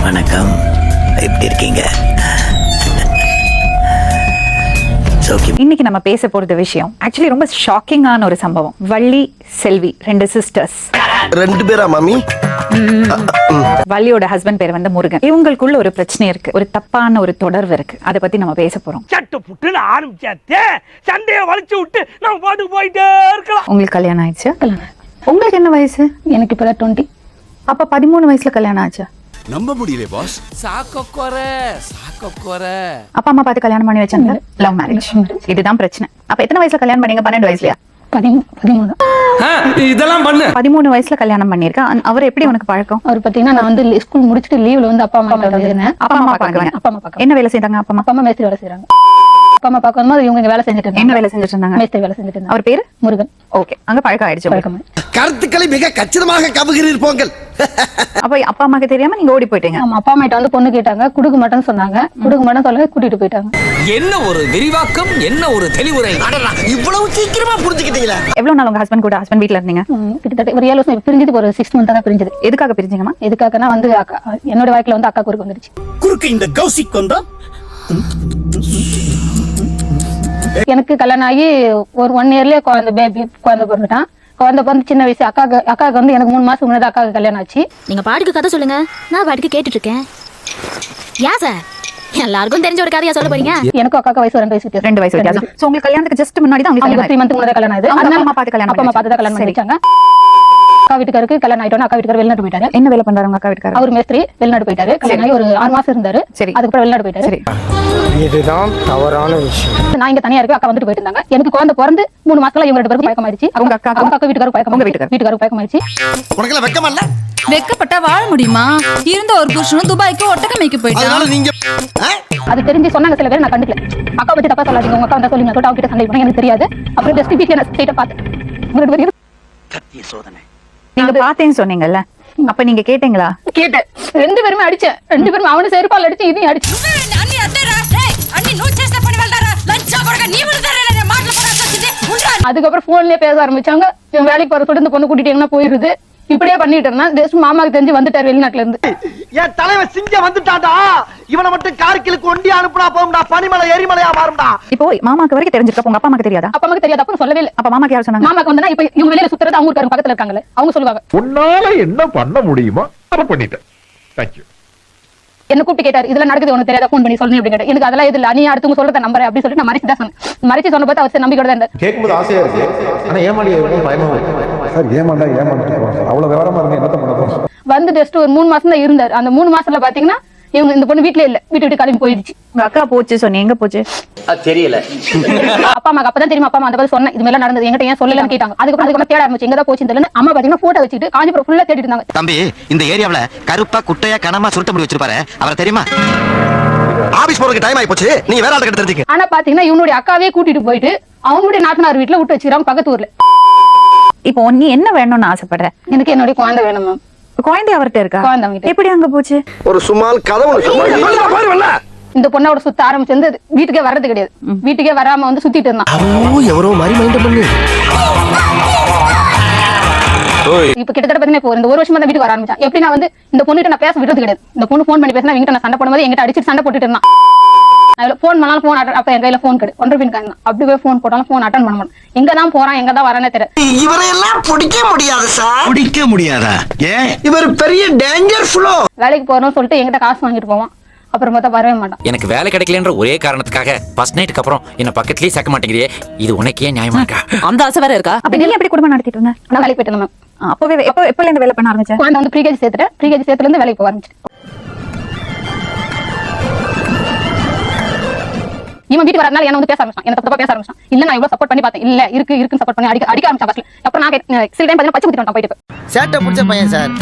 வணக்கம், எப்படி இருக்கீங்க? இன்னைக்கு நம்ம பேச போறது விஷயம் ஆக்சுவலி ரொம்ப ஷாக்கிங்கான ஒரு சம்பவம். வள்ளி செல்வி, 2 சிஸ்டர்ஸ். 2 பேரா மாமி? வள்ளியோட ஹஸ்பண்ட் பேர் வந்து முருகன். இவங்களுக்குள்ள ஒரு பிரச்சனை இருக்கு, ஒரு தப்பான ஒரு தொடர்பு இருக்கு. அதை பத்தி நம்ம பேச போறோம். சட்டு புட்டுன்னு ஆரம்பிச்சாத்தே சண்டையை வளைச்சு விட்டு நம்ம பாட்டுக்கு போயிட்டே இருக்கலாம். உங்களுக்கு கல்யாணம் ஆயிடுச்சு? உங்களுக்கு என்ன வயசு? எனக்கு இப்ப 20. அப்ப 13 வயசுல கல்யாணம் ஆச்சு. நம்ப முடியல பாஸ். அப்பா அம்மா பார்த்து கல்யாணம் பண்ணி வச்சாங்க. Love marriage. இதுதான் பிரச்சனை. அப்ப எத்தனை வயசுல கல்யாணம் பண்ணீங்க? 12 வயசுலயா? 13. இதெல்லாம் பண்ணு. 13 வயசுல கல்யாணம் பண்ணிருக்கேன். அவர் எப்படி உனக்கு பழக்கம்? அவர் பாத்தீங்கன்னா நான் வந்து ஸ்கூல் முடிச்சிட்டு லீவ்ல வந்து அப்பா அம்மா இருந்தேன். அப்பா அம்மா பாக்குறேன். அப்பா அம்மா பாக்க என்ன வேலை செய்தாங்க அப்பா அம்மா? அப்பா அம்மா மேஸ்திரி வேலை செய்யறாங்க. அப்பா அம்மா பாக்கும்போது இவங்க இங்க வேலை செஞ்சுட்டு இருந்தாங்க. என்ன வேலை செஞ்சுட்டு இருந்தாங்க? மேஸ்திரி வேலை செஞ்சுட்டு இருந்தாங்க. அவர் பேரு முருகன். ஓகே, அங்க பழக்கம் ஆயிடுச்சு. பழக்கம். கருத்துக்களை மிக கச்சிதமாக கவுகிறீர் போங்கள். அப்ப அப்பா அம்மாக்கு தெரியாம நீங்க ஓடி போயிட்டீங்க. ஆமா, அப்பா அம்மா வந்து பொண்ணு கேட்டாங்க, குடுக்க மாட்டேன்னு சொன்னாங்க. குடுக்க மாட்டேன்னு சொல்ல கூட்டிட்டு போயிட்டாங்க. என்ன ஒரு விரிவாக்கம், என்ன ஒரு தெளிவுரை. இவ்வளவு சீக்கிரமா புரிஞ்சுக்கிட்டீங்களா? எவ்வளவு நாள் உங்க ஹஸ்பண்ட் கூட வீட்ல இருந்தீங்க? கிட்டத்தட்ட ஒரு 7 வருஷம் பிரிஞ்சது. ஒரு 6 மந்த் தான் பிரிஞ்சது. எதுக்காக பிரிஞ்சீங்கம்மா? எதுக்காகனா வந்து என்னோட வாழ்க்கையில வந்து அக்கா குறுக்கு வந்துருச்சு. குறுக்கு இந்த கௌசிக் வந்தா எனக்கு கல்யாணம் ஆகி ஒரு 1 இயர்லயே குழந்தை பிறந்துட்டான். குழந்தை பிறந்து சின்ன வயசு அக்காவுக்கு வந்து எனக்கு 3 மாசம் முன்னாடி அக்காவுக்கு கல்யாணம் ஆச்சு. நீங்க பாட்டுக்கு கதை சொல்லுங்க, நான் பாட்டுக்கு கேட்டுட்டு இருக்கேன். ஏன் சார் எல்லாருக்கும் தெரிஞ்ச ஒரு கதையா சொல்ல போறீங்க? எனக்கு அக்காவுக்கு வயசு 2 வயசு வித்தியாசம். 2 வயசு வித்தியாசம். சோ உங்களுக்கு கல்யாணத்துக்கு ஜஸ்ட் முன்னாடி தான் உங்களுக்கு 3 மந்த் முன்னாடி கல்யாணம் ஆகுது. அப்பா அம்மா பார்த்து கல்யாணம் பண்ணி வச்சாங்க. அக்கா வீட்டுக்காருக்கு கல்யாணம் ஆயிட்டோம். அக்கா வீட்டுக்காரர் வெளிநாட்டு போயிட்டாரு. என்ன வேலை பண்றாரு உங்க அக்கா வீட்டுக்காரர்? அவர் மேஸ்திரி, வெளிநாடு போயிட்டாரு. கல்யாணம் ஆகி ஒரு 6 மாசம் இருந்தாரு. சரி. அதுக்கப்புறம் வெளிநாடு போயிட்டாரு. சரி. இதுதான் தவறான விஷயம். நான் இங்க தனியா இருக்கேன். அக்கா வந்துட்டு போயிட்டு இருந்தாங்க. எனக்கு குழந்தை பிறந்து 3 மாசத்துல இவங்க 2 பேருக்கு பழக்கம் ஆயிடுச்சு. அவங்க அக்கா வீட்டுக்காரருக்கு பழக்கம். உங்க வீட்டுக்காரருக்கு பழக்கம் ஆயிடுச்சு. உனக்கெல்லாம் வெக்கமா இல்ல? வெக்கப்பட்டா வாழ முடியுமா? இருந்த ஒரு புருஷனும் துபாய்க்கு ஒட்டகமைக்கு போயிட்டான். அதனால நீங்க அது தெரிஞ்சு சொன்னாங்க சில பேர், நான் கண்டுக்கல. அக்கா பத்தி தப்பா சொல்லாதீங்க, உங்க அக்கா வந்தா சொல்லுங்க சொல்லிட்டு அவங்க கிட்ட சண்டை போனேன். எனக்கு தெரியாது. அப்புறம் ஜஸ்ட் வீட்ல நான் ஸ்ட்ரைட்டா பார்த்தேன். சத்திய சோதனை. நீங்க பாத்தேன்னு சொன்னீங்கல்ல, அப்ப நீங்க கேட்டீங்களா? கேட்டேன். 2 பேருமே அடிச்சேன். 2 பேரும் அவனு செருப்பால் அடிச்சு இதையும் அடிச்சு. அதுக்கப்புறம் போன்லயே பேச ஆரம்பிச்சாங்க. இவன் வேலைக்கு போற சொல்லிட்டு இந்த பொண்ணு கூட்டிட்டு எங்கன்னா போயிருது. இப்படியே பண்ணிட்டு இருந்தான். ஜஸ்ட் மாமாக்கு தெரிஞ்சு வந்துட்டாரு வெளிநாட்டுல இருந்து. என் தலைவன் சிங்க வந்துட்டான்டா. இவனை மட்டும் கார்கிலுக்கு ஒண்டி அனுப்புனா போகும்டா, பனிமலை எரிமலையா மாறும்டா. இப்போ மாமாக்கு வரைக்கும் தெரிஞ்சிருக்க, உங்க அப்பா அம்மாக்கு தெரியாதா? அப்பா அம்மாக்கு தெரியாது. அப்ப சொல்லவே இல்லை. அப்ப மாமாக்கு யார் சொன்னாங்க? மாமாக்கு வந்தா இப்ப இவங்க வெளியில சுத்துறது அவங்க இருக்காங்க, பக்கத்துல இருக்காங்களே, அவங்க சொல்லுவாங்க. உன்னால என்ன பண்ண முடியுமோ அதை பண்ணிட்டேன். தேங்க்யூ. என்ன கூப்பிட்டு கேட்டாரு, இதுல நடக்குது உனக்கு தெரியாத, போன் பண்ணி சொல்லுங்க அப்படின்னு கேட்டாரு. எனக்கு அதெல்லாம் இது இல்ல, நீ அடுத்தவங்க சொல்றத நம்புற அப்படின்னு சொல்லிட்டு நான் மறைச்சு தான் சொன்னேன். மறைச்சு சொன்ன பார்த்து அவர் நம்பிக்கையோட தான் இருந்தார். கேட்கும்போது ஆசையா இருக்கு, ஆனா ஏமாடி பயமா இருக்கு. சார் ஏமாண்டா அவ்வளவு விவரமா இருக்கு, என்னத்த பண்ண போறோம். வந்து ஜஸ்ட் ஒரு 3 மாசம் தான் இருந்தார். அந்த 3 மாசத்துல பாத்தீங்கன்னா இவங்க இந்த பொண்ணு வீட்லயே இல்ல, விட்டு கிளம்பி போயிடுச்சு. உங்க அக்கா போச்சு சொன்னீங்க, எங்க போச்சு? தெரியல. அப்பா அம்மாக்கு அப்பதான் தெரியுமா. அப்பா அம்மா அந்த மாதிரி சொன்னேன், இது மாதிரி நடந்தது, என்கிட்ட ஏன் சொல்லலன்னு கேட்டாங்க. அதுக்கப்புறம் தேட ஆரம்பிச்சு, எங்கதான் போச்சு தெரியல. அம்மா பாத்தீங்கன்னா போட்டோ வச்சுட்டு காஞ்சிபுரம் ஃபுல்லா தேடிட்டு இருந்தாங்க. தம்பி, இந்த ஏரியாவுல கருப்பா குட்டையா கனமா சுருட்ட முடி வச்சிருப்பாரு, அவரை தெரியுமா? ஆபீஸ் போறதுக்கு டைம் ஆயி போச்சு, நீங்க வேற ஆளுகிட்ட தெரிஞ்சுக்க. ஆனா பாத்தீங்கன்னா இவனுடைய அக்காவே கூட்டிட்டு போயிட்டு அவங்களுடைய நாத்தனார் வீட்டுல விட்டு வச்சுக்கிறாங்க, பக்கத்து ஊர்ல. இப்போ நீ என்ன வேணும்னு ஆசைப்படுற? எனக்கு என்னுடைய குழந்தை வேணும் மேம். குழந்தை அவர்கிட்ட இருக்கா? குழந்தை அவங்கிட்ட. எப்படி அங்க போச்சு? ஒரு சும்மால் கதவு இந்த பொண்ணோட சுத்த ஆரம்பிச்சு வந்து வீட்டுக்கே வர்றது கிடையாது. வீட்டுக்கே வராம வந்து சுத்திட்டு இருந்தான். எவரோ மாதிரி மைண்ட் பண்ணு. இப்ப கிட்டத்தட்ட பாத்தீங்கன்னா இப்போ இந்த 1 வருஷமா தான் வீட்டுக்கு வர ஆரம்பிச்சான். எப்படி நான் வந்து இந்த பொண்ணுகிட்ட நான் பேச விடுறது கிடையாது. இந்த பொண்ணு போன் பண்ணி பேசினா என்கிட்ட நான் சண்டை போடும்போது என்கிட்ட அடிச்சு சண்டை போட்டுட்டு இருந்தான். போன் பண்ணாலும் போன் அட்டன், அப்ப என் கையில போன் கிடையாது. 1 பின் காரணம் அப்படி போய் போன் போட்டாலும் போன் அட்டன் பண்ண மாட்டேன். எங்க தான் போறான், எங்க தான் வரானே தெரியல. இவரையெல்லாம் பிடிக்க முடியாது சார். பிடிக்க முடியாதா? ஏன்? இவர் பெரிய டேஞ்சர் ஃப்ளோ. வேலைக்கு போறோம்னு சொல்லிட்டு என்கிட்ட காசு வாங்கிட்டு போவான். அப்புறம் பார்த்தா வரவே மாட்டான். எனக்கு வேலை கிடைக்கலன்ற ஒரே காரணத்துக்காக ஃபர்ஸ்ட் நைட்டுக்கு அப்புறம் என்ன பக்கத்துலயே சேர்க்க மாட்டேங்கிறியே, இது உனக்கே நியாயமா இருக்கா? அந்த ஆசை வேற இருக்கா? அப்ப நீ எப்படி குடும்பம் நடத்திட்டு இருந்த? நான் வேலைக்கு போயிட்டு இருந்தேன். அப்பவே எப்ப இருந்து வேலை பண்ண ஆரம்பிச்சேன்? குழந்தை வந்து ப்ரீகேஜி சேர்த்துட்டேன். ப்ரீகேஜி சேர்த்துல இருந்து வேலைக்கு போக ஆரம்பிச்சேன். இவன் வீட்டுக்கு வரனால என்ன வந்து பேச ஆரம்பிச்சான், என்ன தப்பா பேச ஆரம்பிச்சான். இல்ல நான் இவ்வளவு சப்போர்ட் பண்ணி பார்த்தேன், இல்ல இருக்குன்னு சப்போர்ட் பண்ணி அடிக்க ஆரம்பிச்சா ஃபர்ஸ்ட். அப்புறம் நான் சில டைம் பாத்தீங்கன்னா பச்சை குத்திட்டு வந்தான் போயிட்டு. சேட்டை பிடிச்ச பையன் சார்,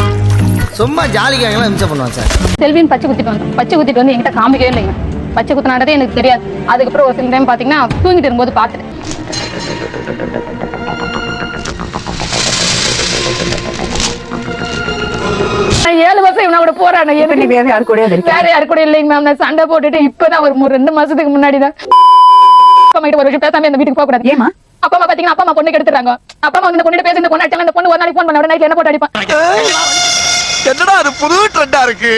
சும்மா ஜாலிக்காக மிச்சம் பண்ணுவான் சார். செல்வின் பச்சை குத்திட்டு வந்து என்கிட்ட காமிக்கவே இல்லைங்க. பச்சை குத்தினாடதே எனக்கு தெரியாது. அதுக்கப்புறம் ஒரு சில டைம் பாத்தீங்கன்னா தூங்கிட்டு இருக்கும்போது பார்த்துட்டேன். நான் 7 வருஷம் இவனா கூட போறானே, வேற யாரு கூட வேற யாரு கூட இல்லைங்க மேம். நான் சண்டை போட்டுட்டு இப்பதான் ஒரு 2 மாசத்துக்கு முன்னாடிதான் அப்பா அம்மா கிட்ட ஒரு விஷயம் பேசாம இந்த வீட்டுக்கு போக கூடாது. ஏமா? அப்பா அம்மா பாத்தீங்கன்னா அப்பா அம்மா பொண்ணு எடுத்துறாங்க. அப்பா அம்மா இந்த பொண்ணு பேசி இந்த பொண்ணு அடிச்சாலும் இந்த பொண்ணு ஒரு நாளைக்கு போன் பண்ண உடனே நைட்ல என்ன போட்டு அடிப்பான். என்னடா அது புது ட்ரெண்டா இருக்கு,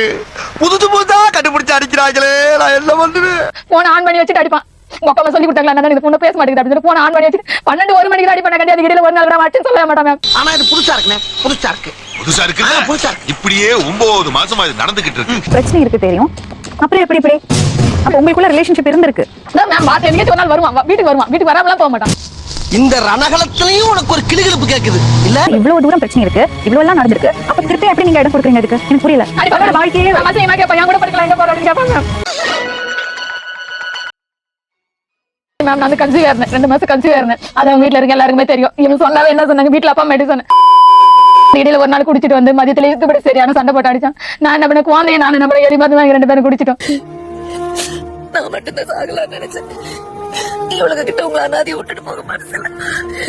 புதுசா கண்டுபிடிச்சு அடிக்கிறாங்களே, நான் என்ன பண்ணுவேன்? போன் ஆன் பண்ணி வச்சுட்டு அடிப்பான். உங்க அப்பா சொல்லி கொடுத்தாங்களா, இந்த பொண்ணு பேச மாட்டேங்குது அப்படின்னு சொல்லி போன் ஆன் பண்ணி வச்சு 12-1 மணிக்கு அடி பண்ண கிடையாது. இடையில ஒரு நாள் கூட மாட்டேன்னு சொல்ல மாட்டாங்க. ஆனா இது புதுசா இருக்குண்ணே, புதுசா இருக்கு. புதுசா இருக்கு. இப்படியே 9 மாசமா இது நடந்துகிட்டு இருக்கு. பிரச்சனை இருக்கு தெரியும், அப்புறம் எப்படி அப்ப உங்களுக்குள்ள ரிலேஷன்ஷிப் இருந்திருக்கு. மேம் பாத்து என்னைக்கு ஒரு நாள் வருவான், வீட்டுக்கு வராமலாம் போக மாட்டான். இந்த ரணகலத்திலயும் உனக்கு ஒரு கிளுகிழப்பு கேக்குது இல்ல? இவ்வளவு தூரம் பிரச்சனை இருக்கு, இவ்வளவு எல்லாம் நடந்திருக்கு, அப்ப திருப்பி எப்படி நீங்க இடம் கொடுக்குறீங்க? அதுக்கு எனக்கு புரியல. வாழ்க்கையே என் கூட படிக்கலாம், எங்க போறோம் கேட்பாங்க. மேம் நான் கன்சீவ் இருந்தேன், 2 மாசம் கன்சீவ் இருந்தேன். அது அவங்க வீட்டுல இருக்க எல்லாருக்குமே தெரியும். இவங்க சொன்னாவே என்ன சொன்னாங்க, வீட்டுல அப்பா அம்மா சொன்னேன். இடையில ஒரு நாள் குடிச்சிட்டு வந்து மதியத்துல இருக்குபடி சரியான சண்டை போட்டு அடிச்சான். நான் என்ன பண்ண, குழந்தைய நானும் நம்ம எரி பார்த்து வாங்கி 2 பேரும் குடிச்சிட்டோம். நான் மட்டும்தான் சாகலாம்னு நினைச்சேன். இவளுக்கு கிட்ட உங்களை அனாதையை விட்டுட்டு போக மனசுல.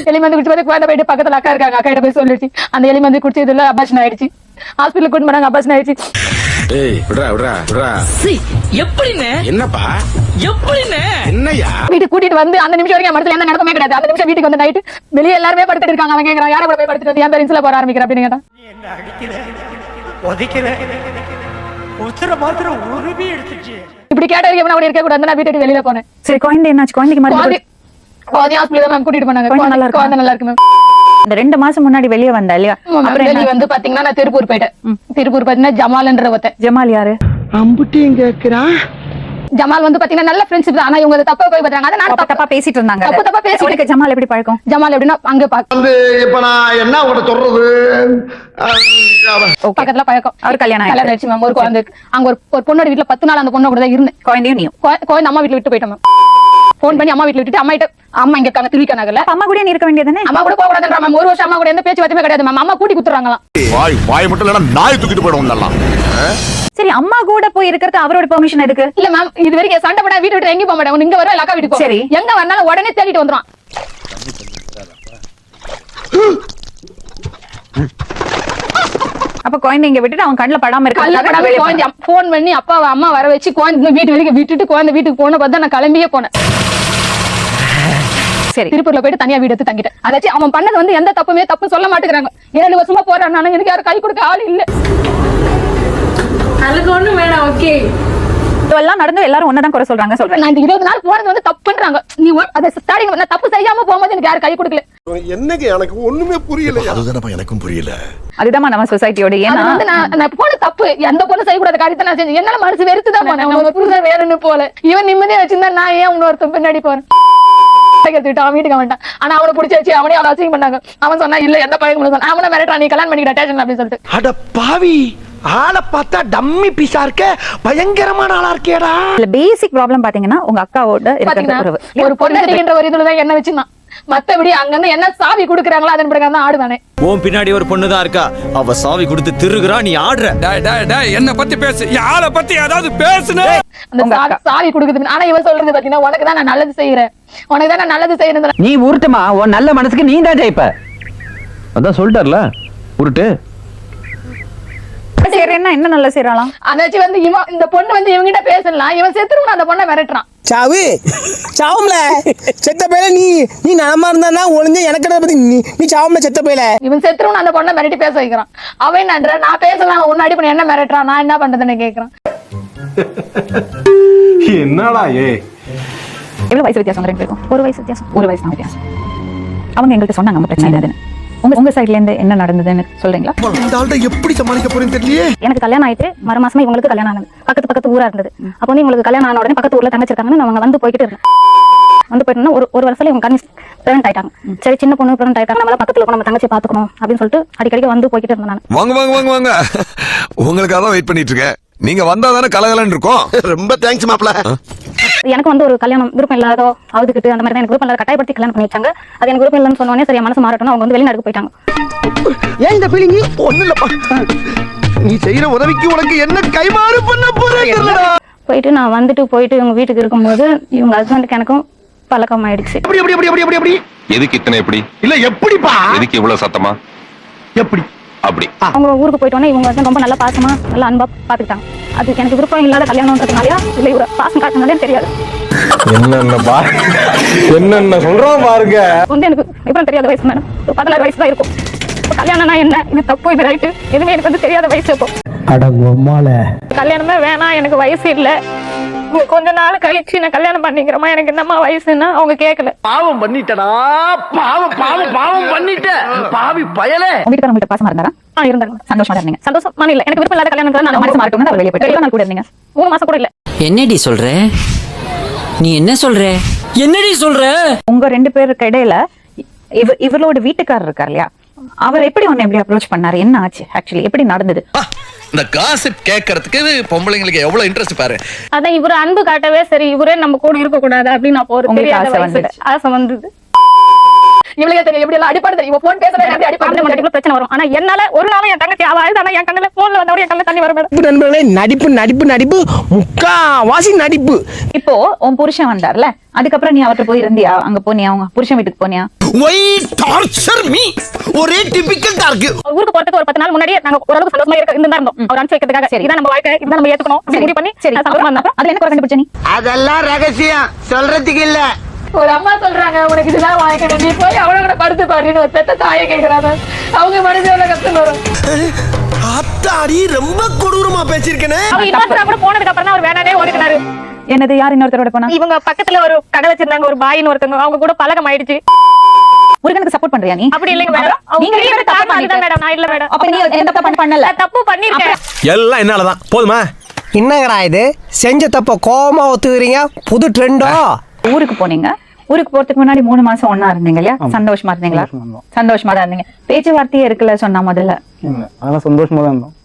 எலிமந்து குடிச்சு வந்து குழந்தை போயிட்டு பக்கத்துல அக்கா இருக்காங்க, அக்கா கிட்ட போய் சொல்லிடுச்சு. அந்த எலிமந்து குடிச்சதுல அபாஷன் ஆயிடுச்சு. ஹாஸ்பிட்டலுக்கு கூட்டு போனாங்க, அபாஷன் ஆயிடுச்சு. என்னப்பா என்னையா வீட்டுக்கு கூட்டிட்டு வந்து அந்த நிமிஷம் வரைக்கும் மனசுல எந்த நடக்கமே கிடையாது. அந்த நிமிஷம் வீட்டுக்கு வந்து நைட்டு வெளியே எல்லாருமே படுத்துட்டு இருக்காங்க. அவன் கேட்கறான், யாரை கூட போய் படுத்துட்டு என் பேரன்ஸ்ல போற ஆரம்பிக்கிற அப்படின்னு கேட்டான். இப்படி கேட்டதுக்கு எவனா கூட இருக்க கூடாது, நான் வீட்டுக்கு வெளியில போனேன். சரி, குழந்தை என்னாச்சு? குழந்தைக்கு குழந்தை ஹாஸ்பிட்டல் தான் மேம் கூட்டிட்டு போனாங்க. குழந்தை நல்லா இருக்கு மேம். இந்த 2 மாசம் முன்னாடி வெளியே வந்தா இல்லையா? அப்புறம் வெளியே வந்து பாத்தீங்கன்னா நான் திருப்பூர் போயிட்டேன். திருப்பூர் பாத்தீங்கன்னா ஜமால்ன்ற ஒருத்தன். ஜமால் யாரு? அம்புட்டியும் கேக்குறான். ஜமால் வந்து பாத்தீங்கன்னா நல்ல ஃப்ரெண்ட்ஷிப் தான். ஆனா இவங்க தப்பா போய் பாத்தாங்க. அத நான் தப்பா பேசிட்டு இருந்தாங்க. தப்பா பேசி உனக்கு ஜமால் எப்படி பழக்கம்? ஜமால் எப்படின்னா அங்க வந்து இப்ப நான் என்ன உங்கள்ட்ட சொல்றது, பக்கத்துல பழக்கம். அவர் கல்யாணம் ஆயிடுச்சு மேம். ஒரு குழந்தை இருக்கு. அங்க ஒரு பொண்ணோட வீட்டுல 10 நாள் அந்த பொண்ணு கூட தான் இருந்தேன். குழந்தையும் நீயும்? குழந்தை அம்மா வீட்டுல விட்டு போயிட்டோம் மேம். போன் பண்ணி அம்மா வீட்டுல விட்டுட்டு அம்மா இங்க இருக்காங்க, திருவிக்கா நகர்ல. அம்மா கூட நீ இருக்க வேண்டியதானே? அம்மா கூட போக கூடாதுன்ற மேம். 1 வருஷம் அம்மா கூட எந்த பேச்சுவார்த்தையுமே கிடையாது மேம். அம்மா கூட்டி குடுத்துறாங்களாம். வாய் மட்டும் இல்லைன்னா நாய் தூக்கிட்டு போயிடும் நல்லா. சரி, அம்மா கூட போய் இருக்கிறது அவரோட பெர்மிஷன் எதுக்கு? இல்ல மேம், இது வரைக்கும் சண்டை போட வீட்டு விட்டு எங்கேயும் போக மாட்டேன். இங்க வர அக்கா வீட்டுக்கு. சரி, எங்க வரனாலும் உடனே தேடிட்டு வந்துருவான். அப்ப குழந்தை இங்க விட்டுட்டு அவன் கண்ணுல படாம இருக்க போன் பண்ணி அம்மா வர வச்சு குழந்தை வீட்டு வரைக்கும் விட்டுட்டு குழந்தை வீட்டுக்கு போன பார்த்தா நான் கிளம்பியே போனேன். சரி, திருப்பூர்ல போயிட்டு தனியா வீடு எடுத்து தங்கிட்டேன். அதாச்சும் அவன் பண்ணது வந்து எந்த தப்பு சொல்ல மாட்டேங்கிறாங்க. 2 வருஷமா போறான், எனக்கு யாரும் கை கொடுக்க ஆள் இல்ல. அதுக்கு ஒண்ணு வேணாம். ஓகே, இதெல்லாம் நடந்து எல்லாரும் ஒன்னதான் குறை சொல்றாங்க. நான் இந்த 20 நாள் போனது வந்து தப்புன்றாங்க. நீ அதை ஸ்டார்டிங் நான் தப்பு செய்யாம போகும்போது எனக்கு யாரும் கை கொடுக்கல. என்னங்க எனக்கு ஒண்ணுமே புரியல. அதுதானப்பா எனக்கும் புரியல. அதுதான் நம்ம சொசைட்டியோட. ஏன்னா நான் போன தப்பு எந்த பொண்ணு செய்யக்கூடாத காரியத்தை நான் செஞ்சேன். என்னால மனசு வெறுத்துதான் போனேன். உங்க புருஷன் வேணும்னு போல இவன் நிம்மதியா வச்சிருந்தா நான் ஏன் இன்னொருத்த பின்னாடி போறேன்? அவன் வீட்டுக்கு வந்துட்டான். ஆனா அவனை பிடிச்சாச்சு, அவனே அவனை அசிங்கம் பண்ணாங்க. அவன் சொன்னா இல்ல எந்த பழக்கம் அவனை மிரட்டா, நீ கல்யாணம் பண்ணிக்கிற டேஷன் அப்படின்னு சொல்லிட்டு. அட பாவி, ஆளை பார்த்தா டம்மி பீஸா இருக்க, பயங்கரமான ஆளா இருக்கேடா. இல்ல, பேசிக் ப்ராப்ளம் பாத்தீங்கன்னா உங்க அக்காவோட இருக்கிற உறவு. ஒரு பொண்ணு ஒரு இதுலதான் என்ன வச்சுதான். மத்தபடி அங்க இருந்து என்ன சாவி குடுக்குறாங்களோ அதன் பிறகு தான் ஆடுவானே. உன் பின்னாடி ஒரு பொண்ணு தான் இருக்கா, அவ சாவி கொடுத்து திருகுறா, நீ ஆடுற. என்ன பத்தி பேசு, யார பத்தி ஏதாவது பேசுன. அந்த சாவி குடுக்குது. ஆனா இவன் சொல்றது பாத்தீங்கன்னா உனக்கு தான் நான் நல்லது செய்யறேன், உனக்கு தான் நான் நல்லது செய்யறேன். நீ உருட்டுமா, உன் நல்ல மனசுக்கு நீ தான் ஜெயிப்ப. அதான் சொல்லிட்டார்ல, உருட்டு. செய்யறேன்னா என்ன நல்ல செய்யறாளாம்? அதாச்சும் வந்து இவன் இந்த பொண்ணு வந்து இவங்கிட்ட பேசலாம், இவன் செத்துருவான், அந்த பொண்ணை மிரட்டுறான். சாவும்ல செத்த பையில நீ நலமா இருந்தா ஒளிஞ்ச எனக்கு பத்தி நீ சாவும்ல செத்த பையில. இவன் செத்துருவான், அந்த பொண்ணை மிரட்டி பேச வைக்கிறான். அவன் என்னன்ற நான் பேசலாம் உன்னாடி பண்ண என்ன மிரட்டுறான், நான் என்ன பண்றதுன்னு கேக்குறான். என்னடா எவ்வளவு வயசு வித்தியாசம் 2 பேருக்கும்? 1 வயசு வித்தியாசம். 1 வயசு தான் வித்தியாசம். அவங்க எங்களுக்கு சொன்னாங்க நம்ம பிரச்சனை இல்லைன்னு. உங்க சைட்ல இருந்து என்ன நடந்ததுன்னு சொல்றீங்களா? இந்த ஆள்கிட்ட எப்படி சமாளிக்க போறேன்னு தெரியலையே. எனக்கு கல்யாணம் ஆயிட்டு மறு மாசமா இவங்களுக்கு கல்யாணம் ஆனது. பக்கத்து ஊரா இருந்தது. அப்போ வந்து இவங்களுக்கு கல்யாணம் ஆன உடனே பக்கத்து ஊர்ல தங்கச்சிருக்காங்கன்னு அவங்க வந்து போய்கிட்டு இருந்தேன். வந்து போயிட்டோம்னா ஒரு வருஷத்துல இவங்க கன்வின்ஸ் பிரெக்னன்ட் ஆயிட்டாங்க. சரி, சின்ன பொண்ணு பிரெக்னன்ட் ஆயிட்டாங்க, நம்மள பக்கத்துல நம்ம தங்கச்சி பாத்துக்கணும் அப்படின்னு சொல்லிட்டு அடிக்கடி வந்து போய்கிட்டு இருந்தேன் நான். வாங்க உங்களுக்காக தான் வெயிட் பண்ணிட்டு இருக்கேன். நீங்க வந்தா தானே கலகலன்னு இருக்கும். ரொம்ப தேங்க்ஸ் மாப்ள. எனக்கு வந்து ஒரு கல்யாணம் விருப்பம் இல்லாதோ அவதுக்கிட்டு அந்த மாதிரி தான் எனக்கு விருப்பம் இல்லாத கட்டாயப்படுத்தி கல்யாணம் பண்ணி வச்சாங்க. அது எனக்கு விருப்பம் இல்லைன்னு சொன்னோடனே சரி மனசு மாறட்டும், அவங்க வந்து வெளிநாட்டுக்கு போயிட்டாங்க. ஏன் இந்த ஃபீலிங்? ஒண்ணு இல்லப்பா, நீ செய்யற உதவிக்கு உனக்கு என்ன கைமாறு பண்ண போறீங்க? போயிட்டு நான் போயிட்டு இவங்க வீட்டுக்கு இருக்கும்போது இவங்க ஹஸ்பண்டுக்கு எனக்கும் பழக்கம் ஆயிடுச்சு. எதுக்கு இத்தனை எப்படி இல்ல எப்படிப்பா? எதுக்கு இவ்வளவு சத்தமா? எப்படி அப்படி அவங்க ஊருக்கு போயிட்டோன்னே இவங்க ஹஸ்பண்ட் ரொம்ப நல்லா பாசமா நல்லா அன்பா பாத்துக்கிட்டாங்க. அது எனக்கு விருப்பம் இல்லாத கல்யாணம்ன்றதுனாலயா இல்ல இவர பாசம் காட்டுனாலே தெரியாது. என்னென்ன சொல்றோம் பாருங்க. வந்து எனக்கு விவரம் தெரியாத வயசு மேடம், 16 வயசு தான் இருக்கும். கல்யாணம்னா என்ன, இது தப்பு, இது ரைட்டு, எதுவுமே எனக்கு வந்து தெரியாத வயசு. இப்போ கல்யாணமே வேணாம், எனக்கு வயசு இல்ல, கொஞ்ச நாள் கழிச்சு நான் கல்யாணம் பண்ணிக்கிறோமா, எனக்கு என்னம்மா வயசுன்னா அவங்க கேட்கல. பாவம் பண்ணிட்டடா, பாவம் பாவம் பாவம் பண்ணிட்ட பாவி பயலே. உங்ககிட்ட உங்ககிட்ட பாசமா இருந்தாரா? இருந்தாங்க. சந்தோஷமா இருந்தீங்க? சந்தோஷமா இல்ல, எனக்கு விருப்பம் இல்லாத கல்யாணம் நான் மனசு மாறட்டும் அவர் வெளியே போயிட்டு எவ்வளவு நாள் கூட இருந்தீங்க? 3 மாசம் கூட இல்ல. என்னடி சொல்ற? நீ என்ன சொல்ற? என்னடி சொல்ற? உங்க 2 பேருக்கு இடையில இவரோட வீட்டுக்காரர் இருக்கார் இல்லையா, அவர் எப்படி உன்னை எப்படி அப்ரோச் பண்ணாரு, என்ன ஆச்சு ஆக்சுவலி, எப்படி நடந்தது? இந்த காசிப் கேட்கறதுக்கு பொம்பளைங்களுக்கு எவ்வளவு இன்ட்ரெஸ்ட் பாரு. அதான் இவரு அன்பு காட்டவே சரி, இவரே நம்ம கூட இருக்க கூடாது அப்படின்னு நான் ஒரு உங்களுக்கு தெரியாத ஆசை வயசு. வந்துடுச்சு. ஆசை வந்தது. இவளுக்கு தெரியும் எப்படி எல்லாம் அடிப்பாடு தெரியும். போன் பேசுறேன் அடிப்பாடு பிரச்சனை வரும். ஆனா என்னால ஒரு நாளும் என் தங்கச்சி ஆவாது, ஆனா என் கண்ணுல போன்ல வந்தவரை என் கண்ணுல தண்ணி வரும் மேடம். நண்பர்களே, நடிப்பு நடிப்பு நடிப்பு முக்காவாசி நடிப்பு. இப்போ உன் புருஷன் வந்தார்ல, அதுக்கப்புறம் நீ அவர்கிட்ட போய் இருந்தியா? அங்க போனியா? உங்க புருஷன் வீட்டுக்கு போனியா? ஒய் டார்ச்சர் மீ, ஒரே டிபிக்கல் டார்க். ஊருக்கு போறதுக்கு ஒரு 10 நாள் முன்னாடியே நாங்க ஓரளவுக்கு சந்தோஷமா இருந்தோம். அவர் அனுப்பிச்சு வைக்கிறதுக்காக சரி இதான் நம்ம வாழ்க்கை, இதான் நம்ம ஏத்துக்கணும் அப்படி முடிவு பண்ணி சரி சந்தோஷமா இருந்தோம். அதுல என்ன குறை கண்டுபிடிச்ச நீ? அதெல்லாம் ரகசியம் சொல்றதுக்கு இல்ல. ஒரு அம்மா சொல்றாங்க உனக்கு இதுதான் வாங்கிக்கணும், நீ போய் அவளை கூட படுத்து பாருன்னு ஒரு பெத்த தாயை கேட்கிறாங்க. அவங்க மனசு எவ்வளவு கஷ்டம் வரும். அத்தாடி ரொம்ப கொடூரமா பேசிருக்கேனே. அவங்க இன்னொருத்தர கூட போனதுக்கு அப்புறம் தான் அவர் வேணானே ஓடினாரு. என்னது, யார் இன்னொருத்தரோட போனா? இவங்க பக்கத்துல ஒரு கடை வச்சிருந்தாங்க, ஒரு பாயின்னு ஒருத்தவங்க, அவங்க கூட பழக்கம் ஆயிடுச்சு. முருகனுக்கு சப்போர்ட் பண்றியா நீ? அப்படி இல்லைங்க மேடம், நீங்க நீங்க ரெண்டு காரணம் அதுதான் மேடம், நான் இல்ல மேடம். அப்ப நீ எந்த தப்பு பண்ணல? நான் தப்பு பண்ணிருக்கேன். எல்லாம் என்னாலதான் போதுமா? என்னங்கடா இது, செஞ்ச தப்ப கோவமா ஒத்துக்கிறீங்க? புது ட்ரெண்டோ? ஊருக்கு போனீங்க, ஊருக்கு போறதுக்கு முன்னாடி 3 மாசம் ஒண்ணா இருந்தீங்க இல்லையா? சந்தோஷமா இருந்தீங்களா? சந்தோஷமா தான் இருந்தீங்க. பேச்சுவார்த்தையே இருக்குல்ல சொன்னா முதல்ல? அதெல்லாம் சந்தோஷமா தான் இருந்தோம்.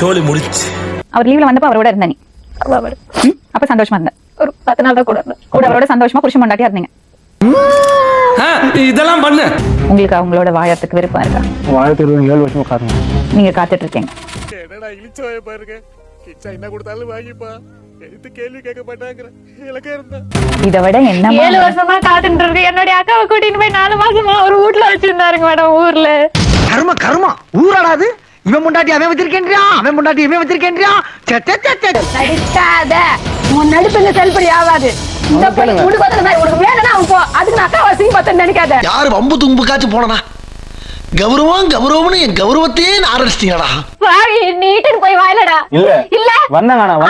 சோலி முடிச்சு அவர் லீவ்ல வந்தப்ப அவரோட இருந்த நீ? அப்ப சந்தோஷமா இருந்த? ஒரு 10 நாள் தான் கூட இருந்தேன். கூட அவரோட சந்தோஷமா புருஷன் பொண்டாட்டியா இருந்தீங்க. இதெல்லாம் பண்ணு. உங்களுக்கு அவங்களோட வாயத்துக்கு விருப்பம் இருக்கா? 7 வருஷமா காரணம் நீங்க காத்துட்டு இருக்கீங்க. என்னடா இழிச்சவாய பாருங்க, கிச்சா என்ன கொடுத்தாலும் வாங்கிப்பா, எடுத்து கேள்வி கேட்க மாட்டாங்கற இலக்க இருந்தா. இத விட என்ன 7 வருஷமா காத்துட்டு இருக்கு. என்னுடைய அக்காவை கூட்டிட்டு போய் 4 மாசமா ஒரு வீட்டுல வச்சிருந்தாருங்க மேடம், ஊர்ல. கர்ம கர்மா ஊராடாது. இவன் முண்டாட்டி அவன் வச்சிருக்கேன்றியா, அவன் முண்டாட்டி இவன் வச்சிருக்கேன்றியா. நடிக்காத, உன் நடிப்பு இந்த செல்படி ஆகாது. இந்த பொண்ணு உனக்கு வேணும்னா அவன் போ, அதுக்கு நான் அக்கா வசதி பார்த்தேன்னு நினைக்காத. யாரு வம்பு தும்புக்காச்சும் போனா கௌரவம் கௌரவம்னு என் கௌரவத்தையே ஆரம்பிச்சிட்டீங்கடா. பாவி நீட்டுன்னு போய் வாயிலடா. இல்ல இல்ல வந்தாங்க மேடம்.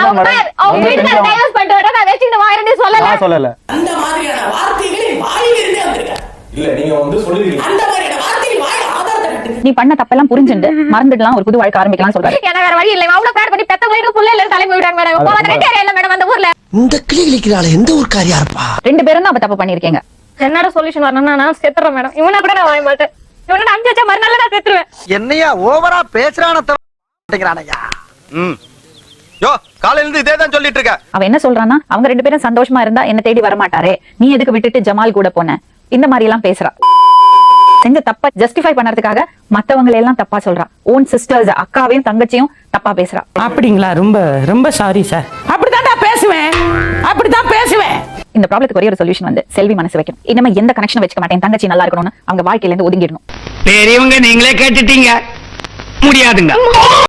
அவங்க வீட்டுல டைவர்ஸ் பண்ணிட்டு வரேன், நான் வச்சுக்கிட்டு வாயிரண்டே சொல்லல. சொல்லல. அந்த மாதிரியான வார்த்தைகளை வாயிலிருந்தே வந்திருக்க. இல்ல நீங்க வந்து சொல்லிருக்கீங்க. அந்த மாதிரியான வார்த்தைகள் வாய் ஆதாரத்தை கட்டு. நீ பண்ண தப்பெல்லாம் புரிஞ்சுண்டு மறந்துடலாம், ஒரு புது வாழ்க்கை ஆரம்பிக்கலாம் சொல்றாரு. எனக்கு வேற வழி இல்ல, அவ்வளவு பேர் பண்ணி பெத்த வயிறு புள்ள இல்ல தலைமை விடுறாங்க மேடம். போவாத ரெண்டே இல்ல மேடம் அந்த ஊர்ல. இந்த கிளி கிளிக்கிறாள் எந்த ஒரு காரியா இருப்பா. 2 பேரும் தான் அப்ப தப்பு பண்ணிருக்கீங்க. என்னோட சொல்யூஷன் வரணும்னா நான் செத்துறேன் மேடம். இவனை கூட நான் வாங்க மாட்டேன். இவனை அஞ்சு வச்சா மறுநாள் நான் செத்துருவேன். என்னையா ஓவரா பேசுறானையா? யோ காலையில இருந்து இதே தான் சொல்லிட்டு இருக்க. அவன் என்ன சொல்றான்னா, அவங்க 2 பேரும் சந்தோஷமா இருந்தா என்ன தேடி வர மாட்டாரே, நீ எதுக்கு விட்டுட்டு ஜமால் கூட போன, இந்த மாதிரி எல்லாம் பேசுறா. செஞ்ச தப்ப ஜஸ்டிஃபை பண்ணறதுக்காக மத்தவங்களை எல்லாம் தப்பா சொல்றா. ஓன் சிஸ்டர்ஸ், அக்காவையும் தங்கச்சியும் தப்பா பேசுறா. அப்படிங்களா? ரொம்ப ரொம்ப சாரி சார். அப்படிதான் பேசுவேன், அப்படிதான் பேசுவேன். இந்த ப்ராப்ளத்துக்கு ஒரே ஒரு சொல்யூஷன் வந்து செல்வி மனசு வைக்கணும். இனிமே எந்த கனெக்ஷன் வச்சுக்க மாட்டேன், தங்கச்சி நல்லா இருக்கணும்னு அவங்க வாழ்க்கையில இருந்து ஒதுங்கிடணும். பெரியவங்க நீங்களே கேட்டுட்டீங்க, முடியாதுங்க.